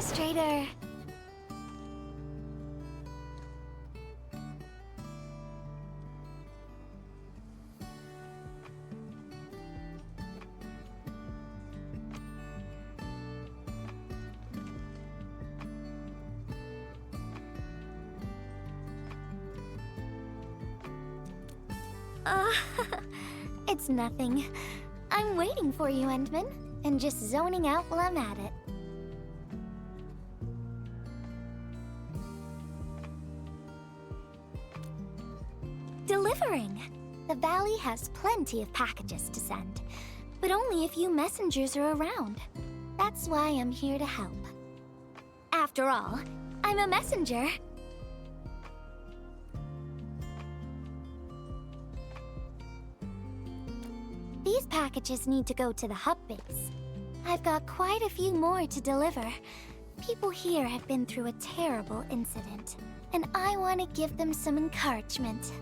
administrator. It's nothing. I'm waiting for you, Endman, and just zoning out while I'm at it. Delivering! The valley has plenty of packages to send, but only a few messengers are around. That's why I'm here to help. After all, I'm a messenger. These packages need to go to the hub base. I've got quite a few more to deliver. People here have been through a terrible incident, and I want to give them some encouragement.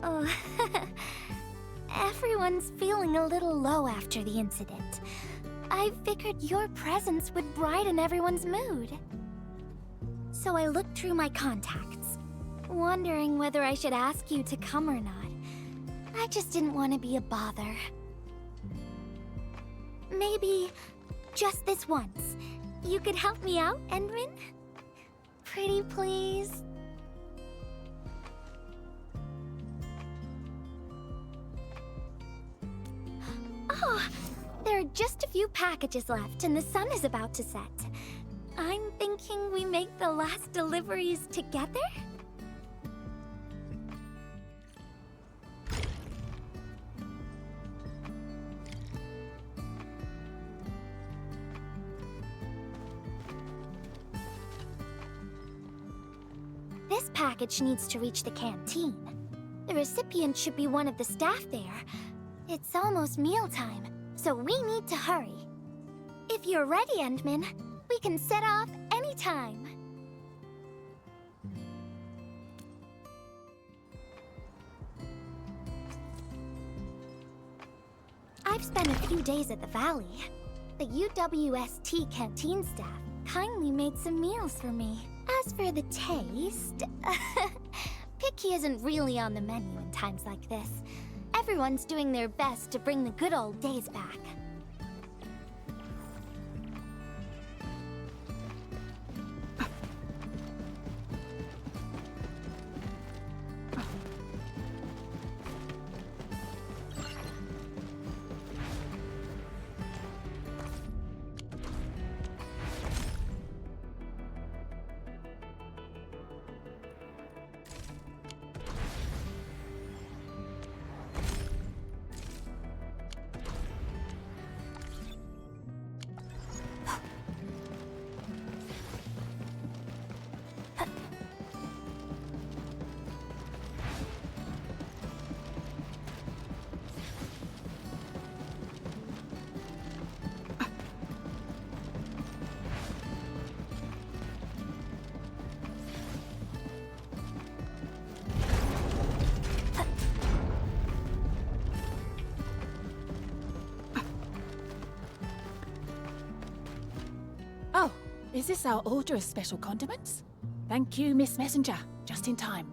Oh, everyone's feeling a little low after the incident. I figured your presence would brighten everyone's mood. So I looked through my contacts, wondering whether I should ask you to come or not. I just didn't want to be a bother. Maybe just this once, you could help me out, Endman? Pretty please? Oh, there are just a few packages left and the sun is about to set. I'm thinking we make the last deliveries together? This package needs to reach the canteen. The recipient should be one of the staff there. It's almost mealtime, so we need to hurry. If you're ready, Endman, we can set off anytime. I've spent a few days at the valley. The UWST canteen staff kindly made some meals for me. As for the taste, picky isn't really on the menu in times like this. Everyone's doing their best to bring the good old days back. Oh, is this our order of special condiments? Thank you, Miss Messenger. Just in time.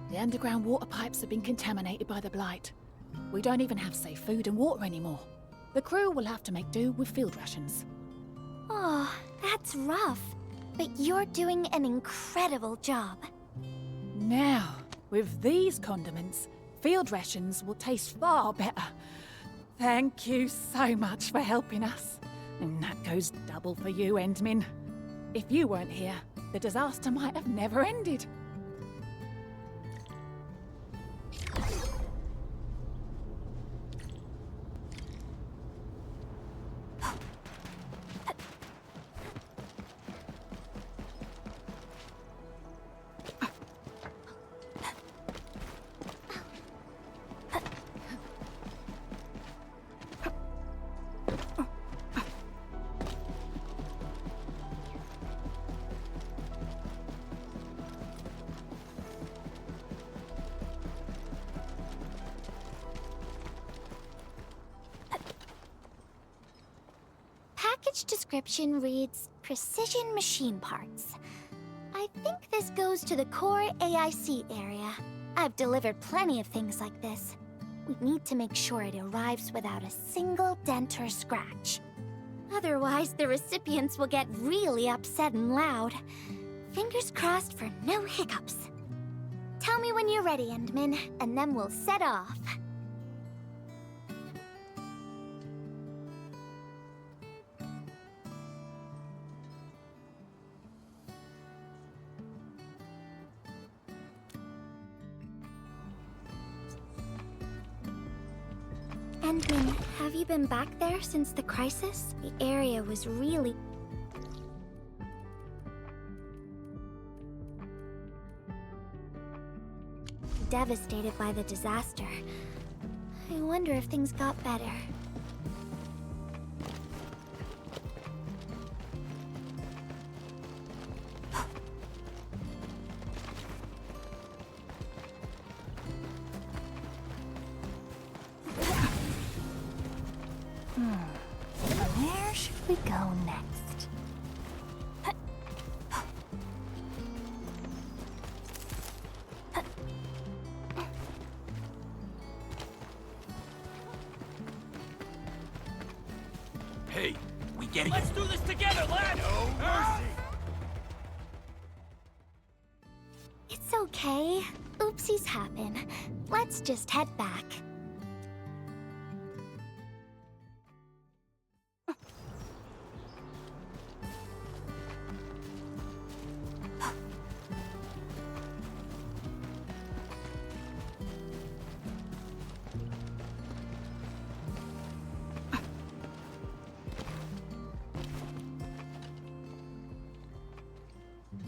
The underground water pipes have been contaminated by the blight. We don't even have safe food and water anymore. The crew will have to make do with field rations. Oh, that's rough. But you're doing an incredible job. Now, with these condiments, field rations will taste far better. Thank you so much for helping us. And that goes double for you, Endman. If you weren't here, the disaster might have never ended. Package description reads Precision Machine Parts. I think this goes to the core AIC area. I've delivered plenty of things like this. We need to make sure it arrives without a single dent or scratch. Otherwise, the recipients will get really upset and loud. Fingers crossed for no hiccups. Tell me when you're ready, Endman, and then we'll set off. Endman, have you been back there since the crisis? The area was really... devastated by the disaster. I wonder if things got better. Where should we go next? Hey, we getting Let's do this together, lad! No mercy! It's okay. Oopsies happen. Let's just head back.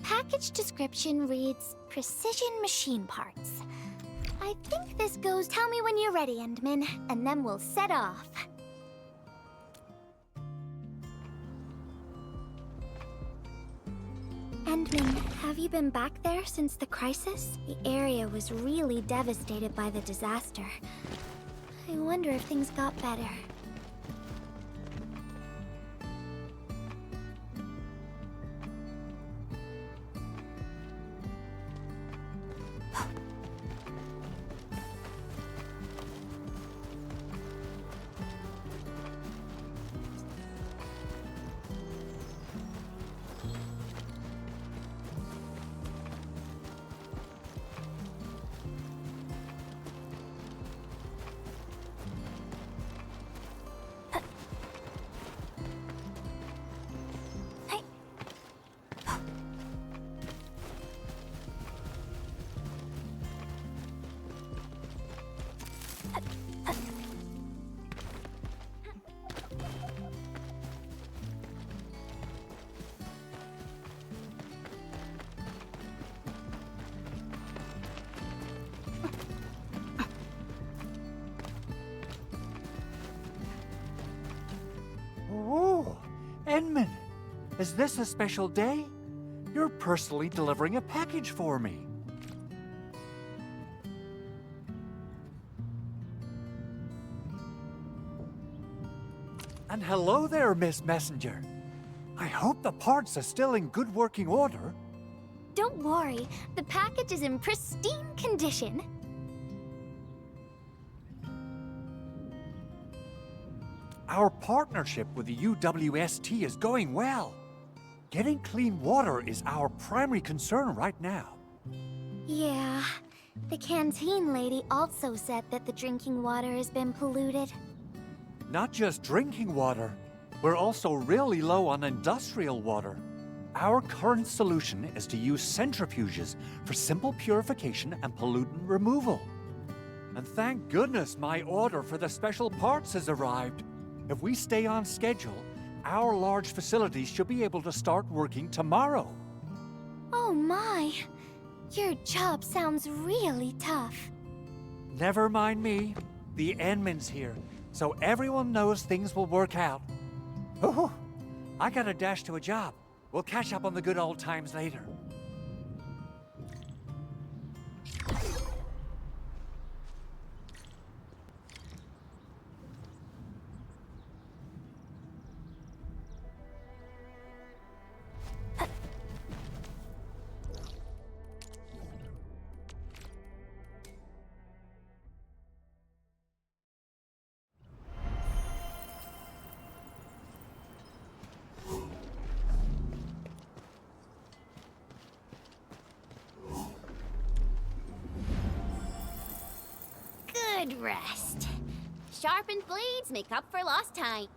Package description reads Precision Machine Parts. I think this goes... Tell me when you're ready, Endman, and then we'll set off. Endman, have you been back there since the crisis? The area was really devastated by the disaster. I wonder if things got better. Oh, Endman, is this a special day? You're personally delivering a package for me. And hello there, Miss Messenger. I hope the parts are still in good working order. Don't worry, the package is in pristine condition. Our partnership with the UWST is going well. Getting clean water is our primary concern right now. Yeah, the canteen lady also said that the drinking water has been polluted. Not just drinking water, we're also really low on industrial water. Our current solution is to use centrifuges for simple purification and pollutant removal. And thank goodness my order for the special parts has arrived. If we stay on schedule, our large facilities should be able to start working tomorrow. Oh my, your job sounds really tough. Never mind me. The Endman's here, so everyone knows things will work out. Oh, I gotta dash to a job. We'll catch up on the good old times later. good rest. Sharpened blades make up for lost time.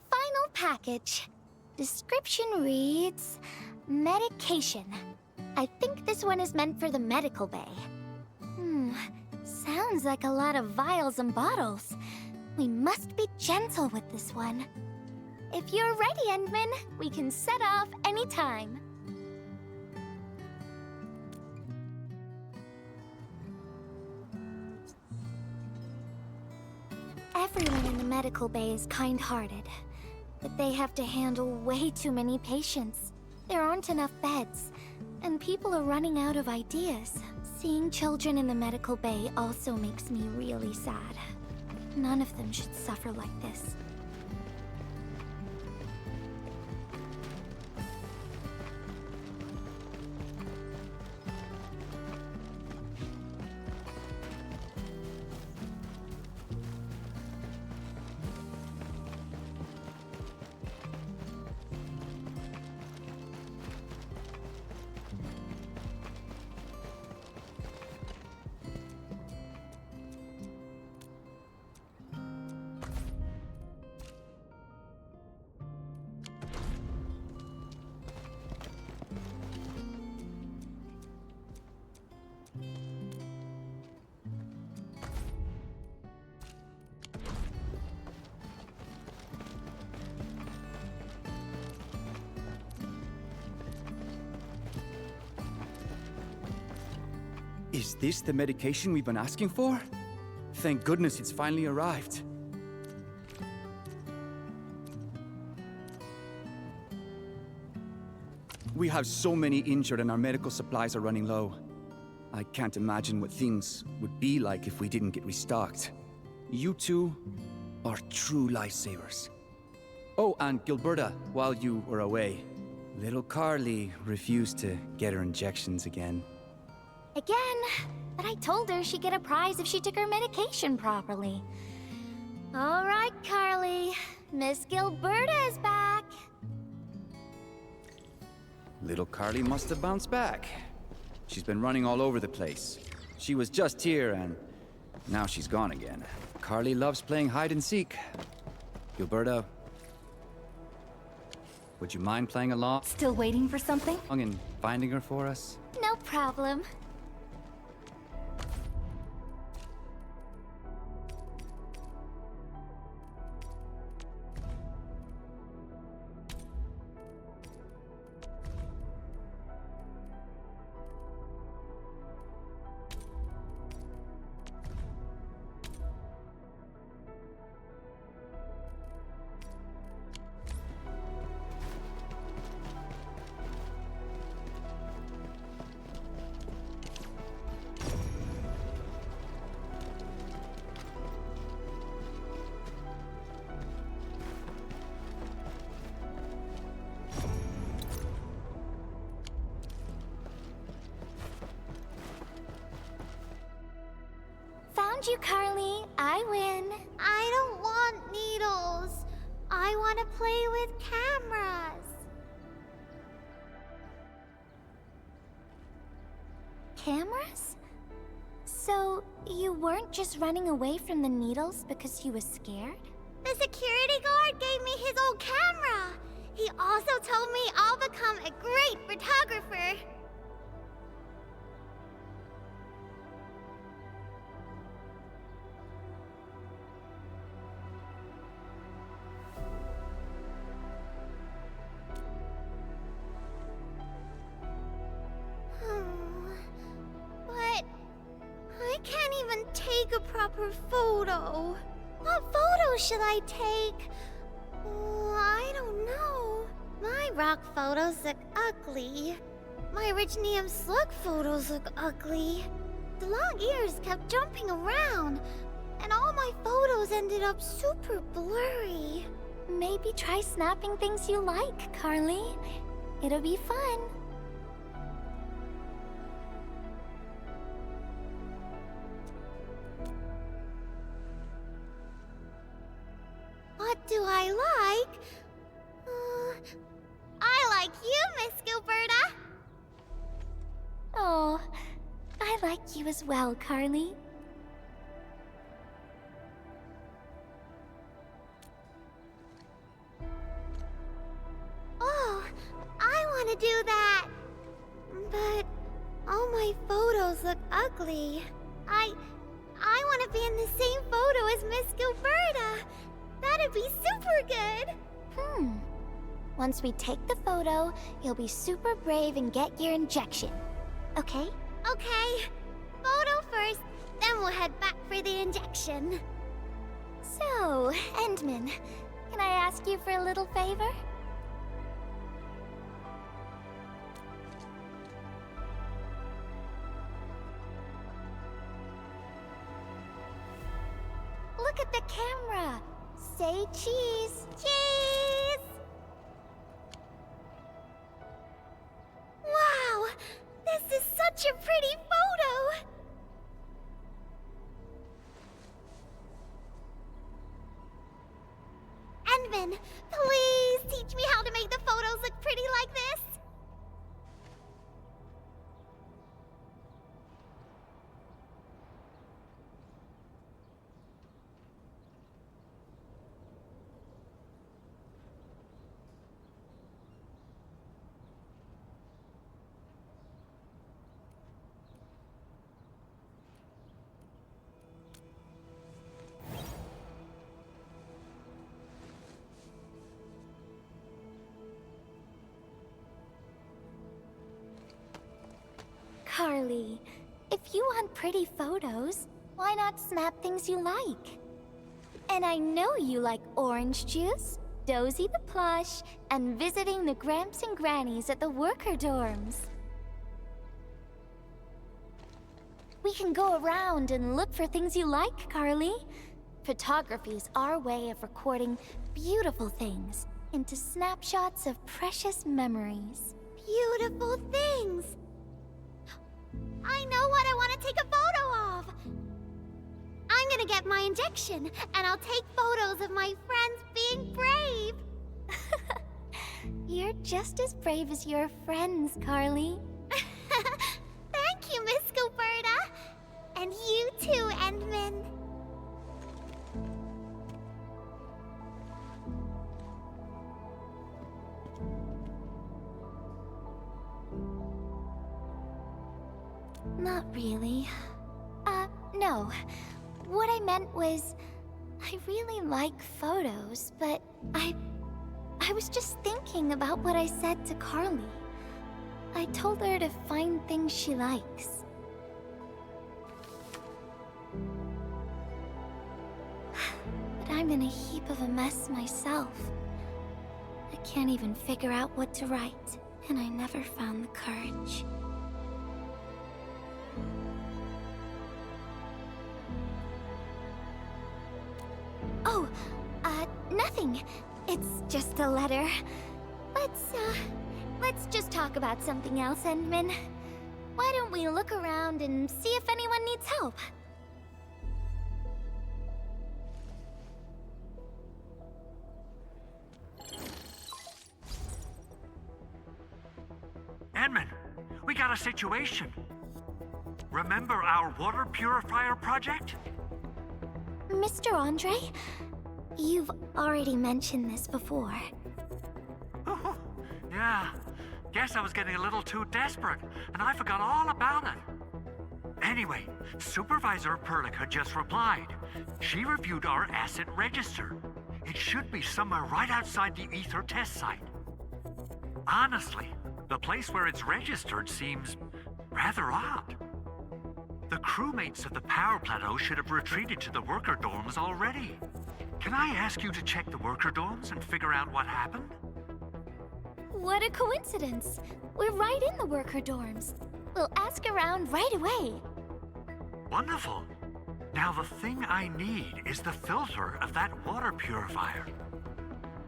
Final package. Description reads... medication. I think this one is meant for the medical bay. Sounds like a lot of vials and bottles. We must be gentle with this one. If you're ready, Endman, we can set off anytime. Everyone in the medical bay is kind-hearted, but they have to handle way too many patients. There aren't enough beds, and people are running out of ideas. Seeing children in the medical bay also makes me really sad. None of them should suffer like this. Is this the medication we've been asking for? Thank goodness it's finally arrived. We have so many injured and our medical supplies are running low. I can't imagine what things would be like if we didn't get restocked. You two are true lifesavers. Oh, and Gilberta, while you were away, little Carly refused to get her injections again. Again, but I told her she'd get a prize if she took her medication properly. All right, Carly. Miss Gilberta is back. Little Carly must have bounced back. She's been running all over the place. She was just here and now she's gone again. Carly loves playing hide and seek. Gilberta, would you mind playing along Still waiting for something? and finding her for us? No problem. Found you, Carly. I win. I don't want needles. I want to play with cameras. Cameras? So, you weren't just running away from the needles because you were scared? The security guard gave me his old camera. He also told me I'll become a great photographer. But I can't even take a proper photo. What photo should I take? I don't know. My rock photos look ugly. My Originium slug photos look ugly. The long ears kept jumping around, and all my photos ended up super blurry. Maybe try snapping things you like, Carly. It'll be fun. What do I like? I like you, Miss Gilberta. Oh, I like you as well, Carly. Oh, I want to do that. But all my photos look ugly. I want to be in the same photo as Miss Gilberta. That'd be super good. Once we take the photo, you'll be super brave and get your injection. Okay? Okay, photo first, then we'll head back for the injection. So, Endman, can I ask you for a little favor? Look at the camera. Say cheese. Cheese! Wow, this is such a pretty photo. Endman, please teach me how to make the photos look pretty like this. Carly, if you want pretty photos, why not snap things you like? And I know you like orange juice, Dozy the plush, and visiting the Gramps and Grannies at the worker dorms. We can go around and look for things you like, Carly. Photography's our way of recording beautiful things into snapshots of precious memories. Beautiful things. I know what I want to take a photo of. I'm gonna get my injection, and I'll take photos of my friends being brave. You're just as brave as your friends, Carly. Thank you, Miss Gilberta. And you too, Endman. Not really. No. What I meant was, I really like photos, but I was just thinking about what I said to Carly. I told her to find things she likes. But I'm in a heap of a mess myself. I can't even figure out what to write, and I never found the courage. Oh, nothing. It's just a letter. Let's just talk about something else, Endman. Why don't we look around and see if anyone needs help? Edmund, we got a situation. Remember our water purifier project? Mr. Andre, you've already mentioned this before. Yeah, guess I was getting a little too desperate, and I forgot all about it. Anyway, Supervisor Perlica just replied. She reviewed our asset register. It should be somewhere right outside the ether test site. Honestly, the place where it's registered seems rather odd. The crewmates of the power plateau should have retreated to the worker dorms already. Can I ask you to check the worker dorms and figure out what happened? What a coincidence! We're right in the worker dorms. We'll ask around right away. Wonderful. Now the thing I need is the filter of that water purifier.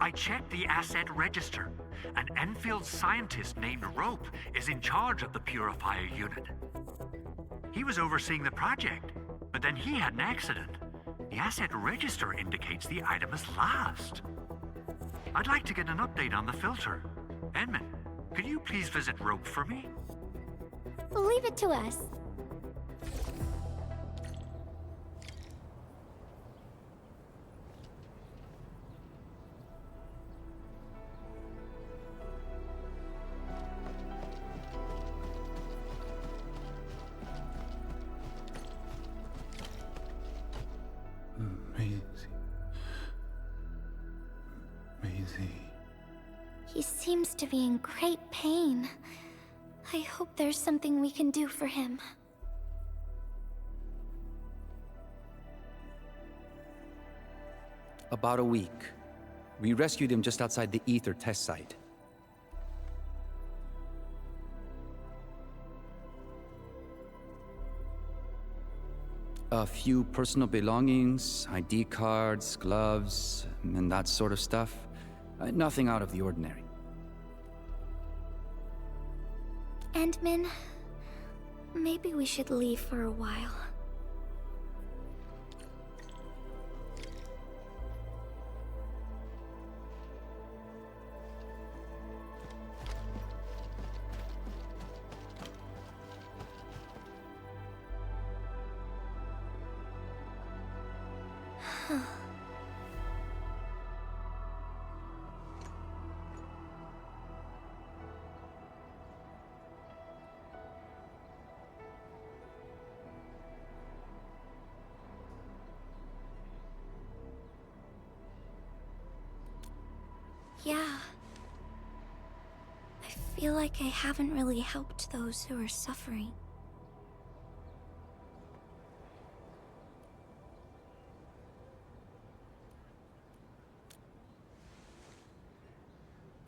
I checked the asset register. An Enfield scientist named Rope is in charge of the purifier unit. He was overseeing the project, but then he had an accident. The asset register indicates the item is lost. I'd like to get an update on the filter. Edmund, could you please visit Rope for me? Leave it to us. Maisie. He seems to be in great pain. I hope there's something we can do for him. About a week. We rescued him just outside the Ether test site. A few personal belongings, ID cards, gloves, and that sort of stuff. Nothing out of the ordinary. Endman, maybe we should leave for a while. Yeah. I feel like I haven't really helped those who are suffering.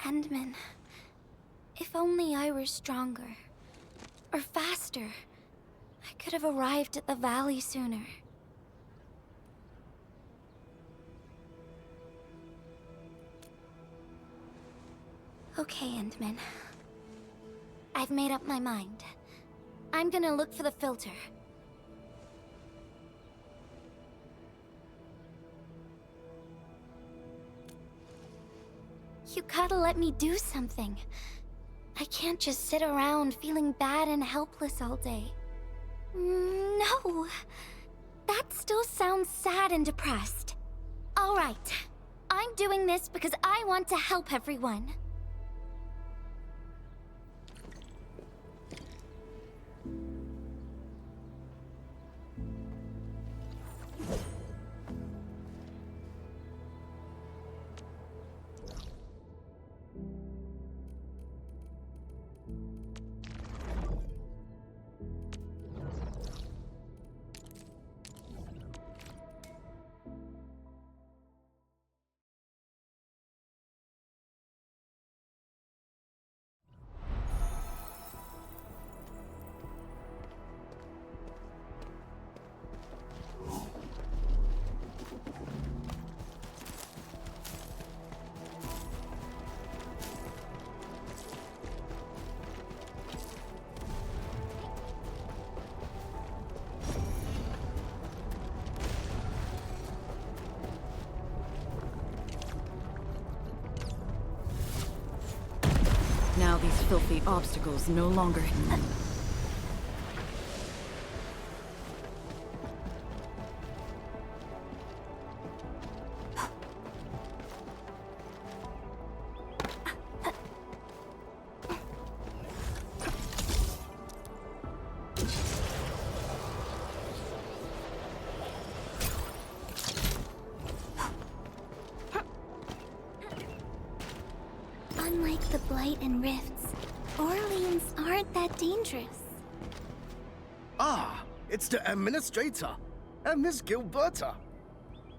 Endman, if only I were stronger. Or faster. I could have arrived at the valley sooner. Okay, Endman. I've made up my mind. I'm gonna look for the filter. You gotta let me do something. I can't just sit around feeling bad and helpless all day. No. That still sounds sad and depressed. All right. I'm doing this because I want to help everyone. Now these filthy obstacles no longer... Unlike the Blight and Rifts, Orleans aren't that dangerous. Ah, it's the administrator and Miss Gilberta.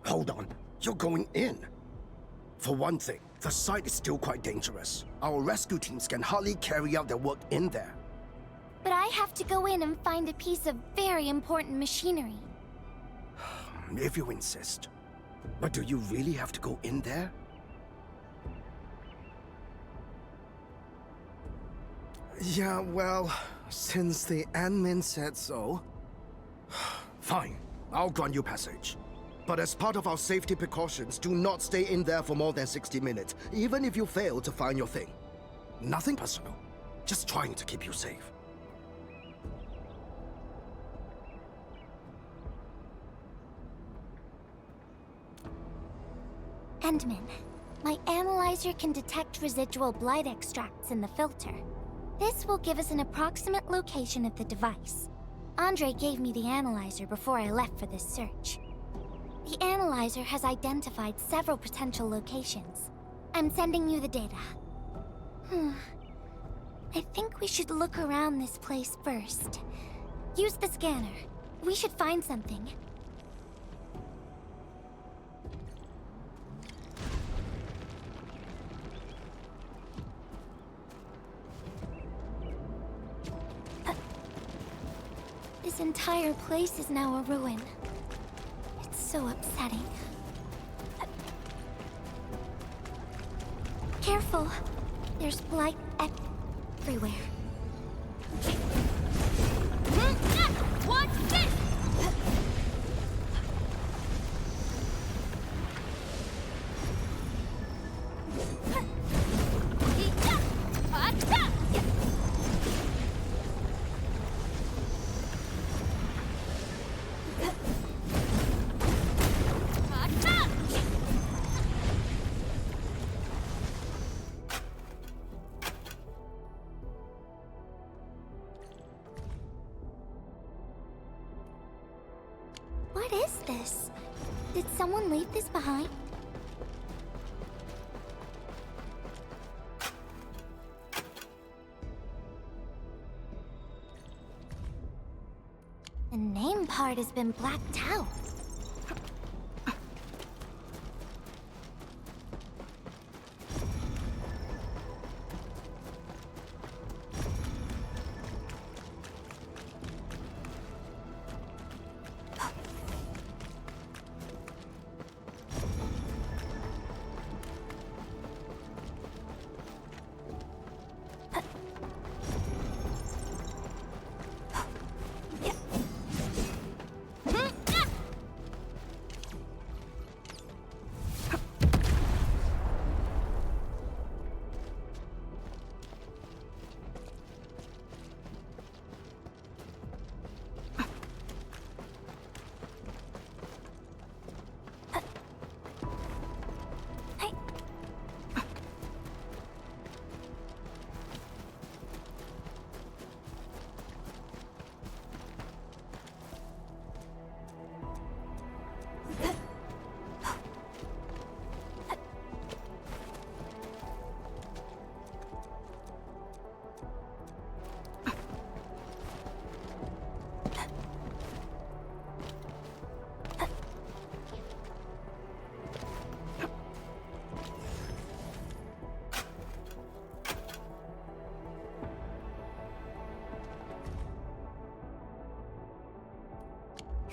Hold on, you're going in. For one thing, the site is still quite dangerous. Our rescue teams can hardly carry out their work in there. But I have to go in and find a piece of very important machinery. If you insist. But do you really have to go in there? Yeah, well, since the admin said so. Fine, I'll grant you passage. But as part of our safety precautions, do not stay in there for more than 60 minutes, even if you fail to find your thing. Nothing personal, just trying to keep you safe. Endman, my analyzer can detect residual blight extracts in the filter. This will give us an approximate location of the device. Andre gave me the analyzer before I left for this search. The analyzer has identified several potential locations. I'm sending you the data. I think we should look around this place first. Use the scanner. We should find something. This entire place is now a ruin. It's so upsetting. Careful. There's blight everywhere. What's this? What is this? Did someone leave this behind? The name part has been blacked out.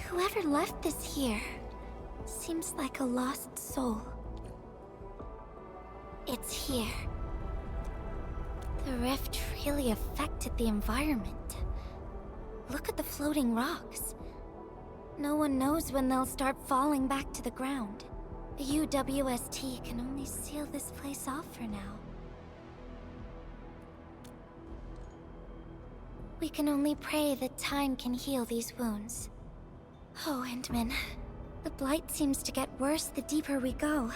Whoever left this here seems like a lost soul. It's here. The rift really affected the environment. Look at the floating rocks. No one knows when they'll start falling back to the ground. The UWST can only seal this place off for now. We can only pray that time can heal these wounds. Oh, Endman. The blight seems to get worse the deeper we go.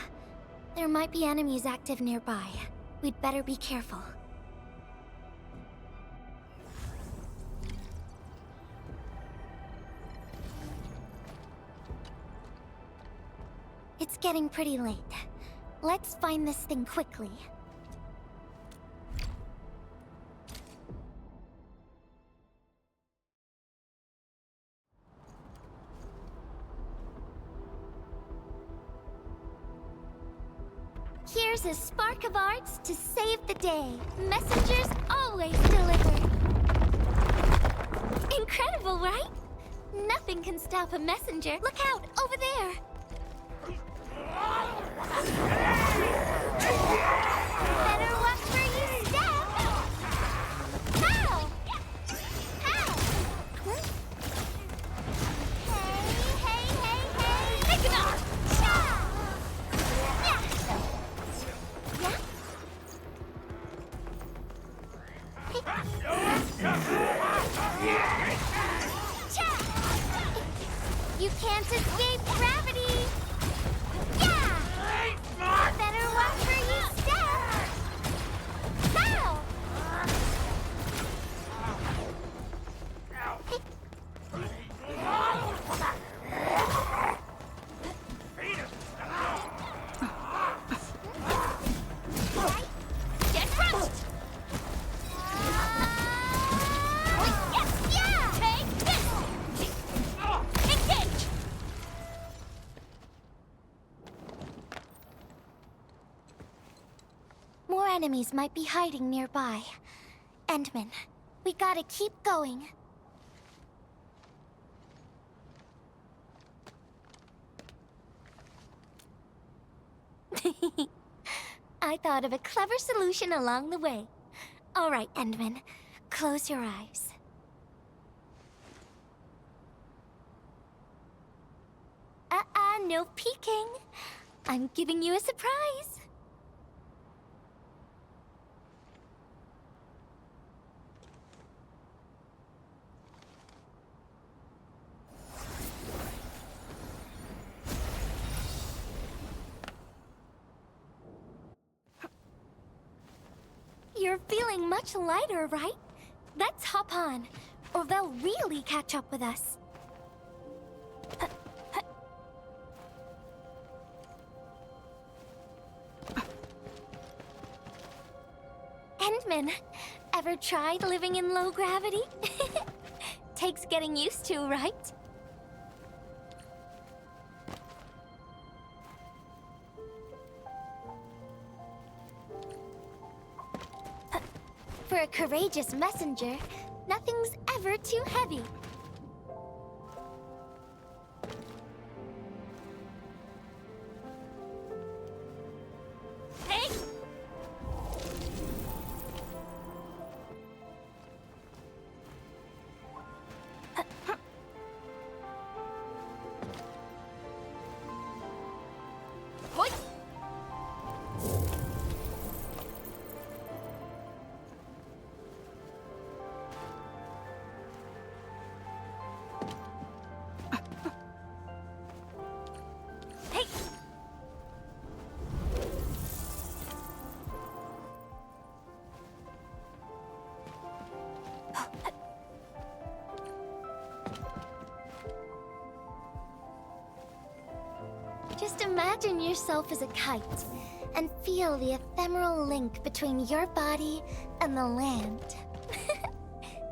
There might be enemies active nearby. We'd better be careful. It's getting pretty late. Let's find this thing quickly. Here's a spark of arts to save the day. Messengers always deliver. Incredible, right? Nothing can stop a messenger. Look out, over there. Better watch where you step. enemies might be hiding nearby. Endman, we gotta keep going. I thought of a clever solution along the way. All right, Endman, close your eyes. No peeking. I'm giving you a surprise. You're feeling much lighter, right? Let's hop on, or they'll really catch up with us. Endman, ever tried living in low gravity? Takes getting used to, right? For a courageous messenger, nothing's ever too heavy. Hey! Hoi! Hey! Just imagine yourself as a kite and feel the ephemeral link between your body and the land.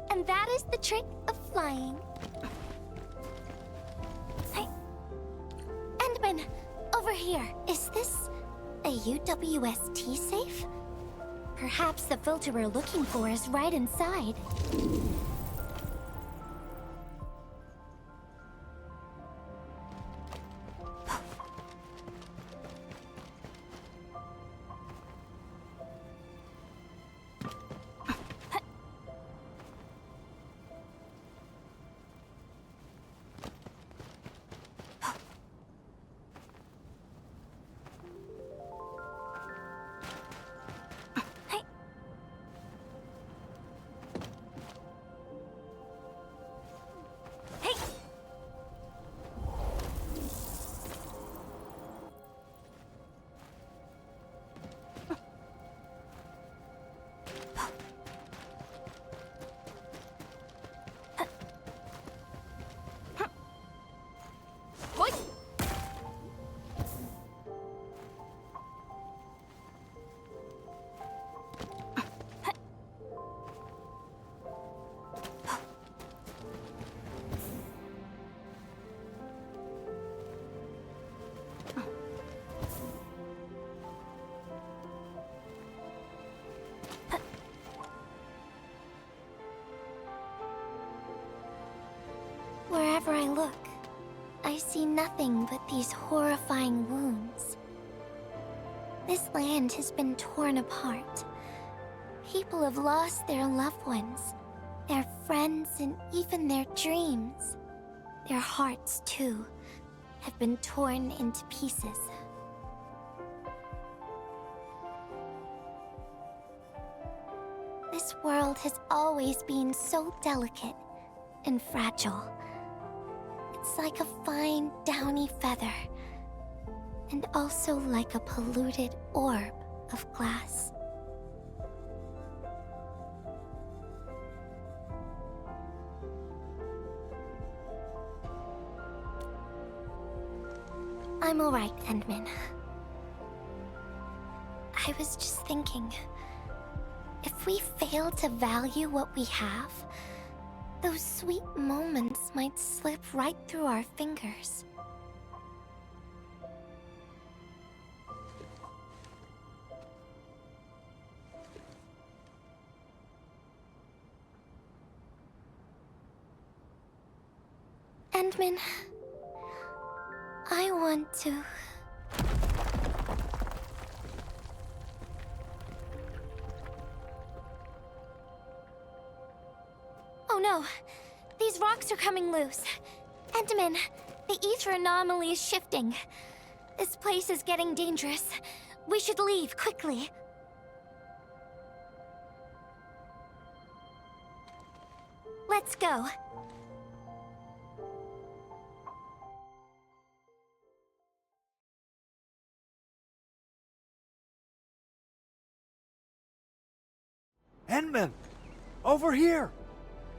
And that is the trick of flying. Hey. Endman, over here. Is this a UWST safe? Perhaps the filter we're looking for is right inside. Wherever I look, I see nothing but these horrifying wounds. This land has been torn apart. People have lost their loved ones, their friends, and even their dreams. Their hearts, too, have been torn into pieces. This world has always been so delicate and fragile. It's like a fine, downy feather, and also like a polluted orb of glass. I'm all right, Endman. I was just thinking, if we fail to value what we have, those sweet moments might slip right through our fingers. Endman, I want to... Oh no! These rocks are coming loose. Endman, the ether anomaly is shifting. This place is getting dangerous. We should leave, quickly. Let's go. Endman! Over here!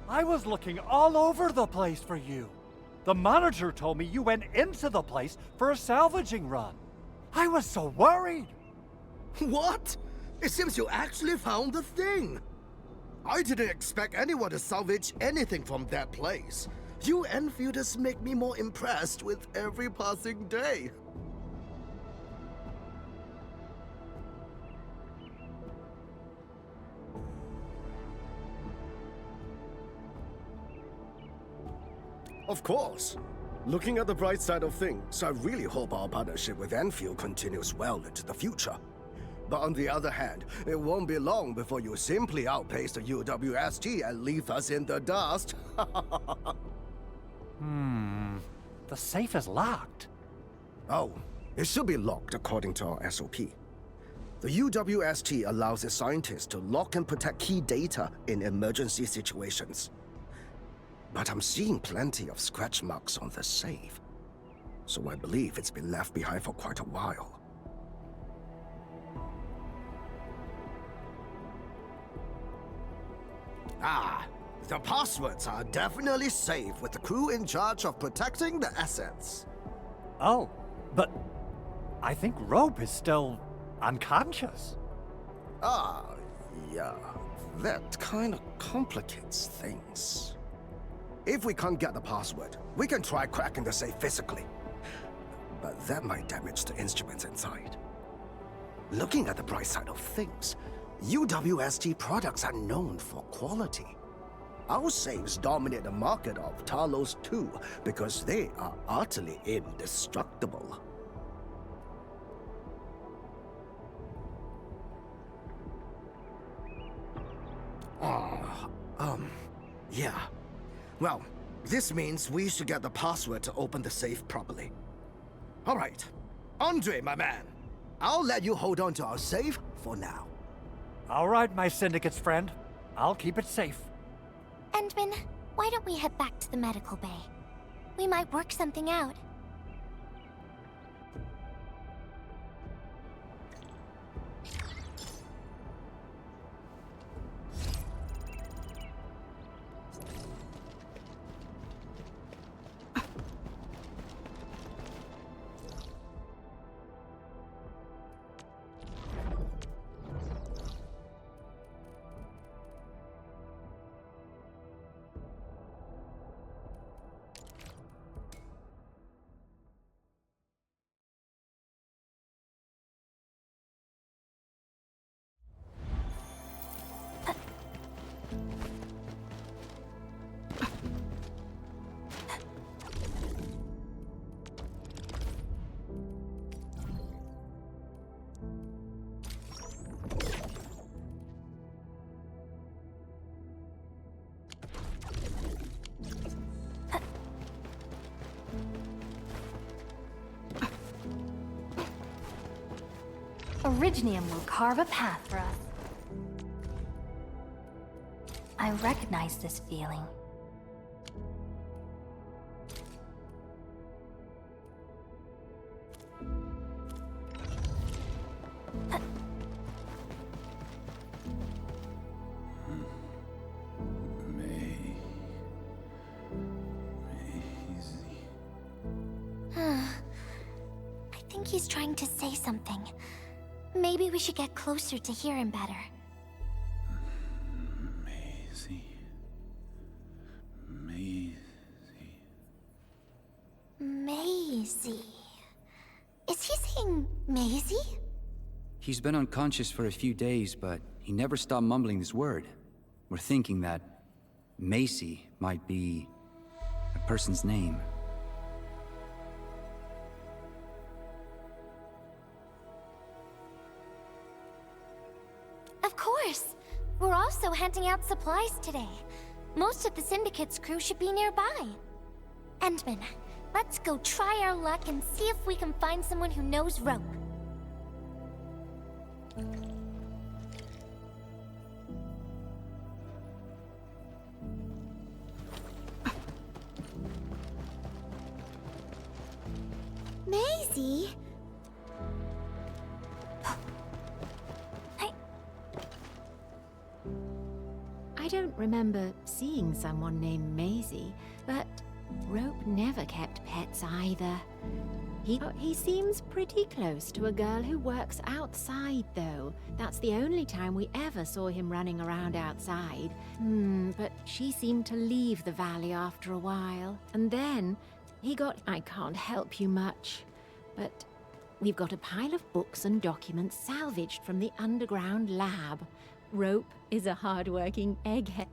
I was looking all over the place for you. The manager told me you went into the place for a salvaging run. I was so worried. What? It seems you actually found the thing. I didn't expect anyone to salvage anything from that place. You Enfielders make me more impressed with every passing day. Of course. Looking at the bright side of things, I really hope our partnership with Enfield continues well into the future. But on the other hand, it won't be long before you simply outpace the UWST and leave us in the dust. The safe is locked. Oh, it should be locked according to our SOP. The UWST allows its scientists to lock and protect key data in emergency situations. But I'm seeing plenty of scratch marks on the safe, so I believe it's been left behind for quite a while. Ah, the passwords are definitely safe with the crew in charge of protecting the assets. Oh, but I think Rope is still unconscious. Ah, yeah, that kind of complicates things. If we can't get the password, we can try cracking the safe physically. But that might damage the instruments inside. Looking at the bright side of things, UWST products are known for quality. Our safes dominate the market of Talos 2 because they are utterly indestructible. Yeah. Well, this means we should get the password to open the safe properly. All right. Andre, my man. I'll let you hold on to our safe for now. All right, my syndicate's friend. I'll keep it safe. Endman, why don't we head back to the medical bay? We might work something out. Originium will carve a path for us. I recognize this feeling. I think he's trying to say something. Maybe we should get closer to hear him better. Maisie. Is he saying Maisie? He's been unconscious for a few days, but he never stopped mumbling this word. We're thinking that Macy might be a person's name. Of course! We're also handing out supplies today. Most of the Syndicate's crew should be nearby. Endman, let's go try our luck and see if we can find someone who knows rope. Maisie? I don't remember seeing someone named Maisie, but Rope never kept pets either. He seems pretty close to a girl who works outside, though. That's the only time we ever saw him running around outside. But she seemed to leave the valley after a while. And then he got... I can't help you much, but we've got a pile of books and documents salvaged from the underground lab. Rope is a hard-working egghead.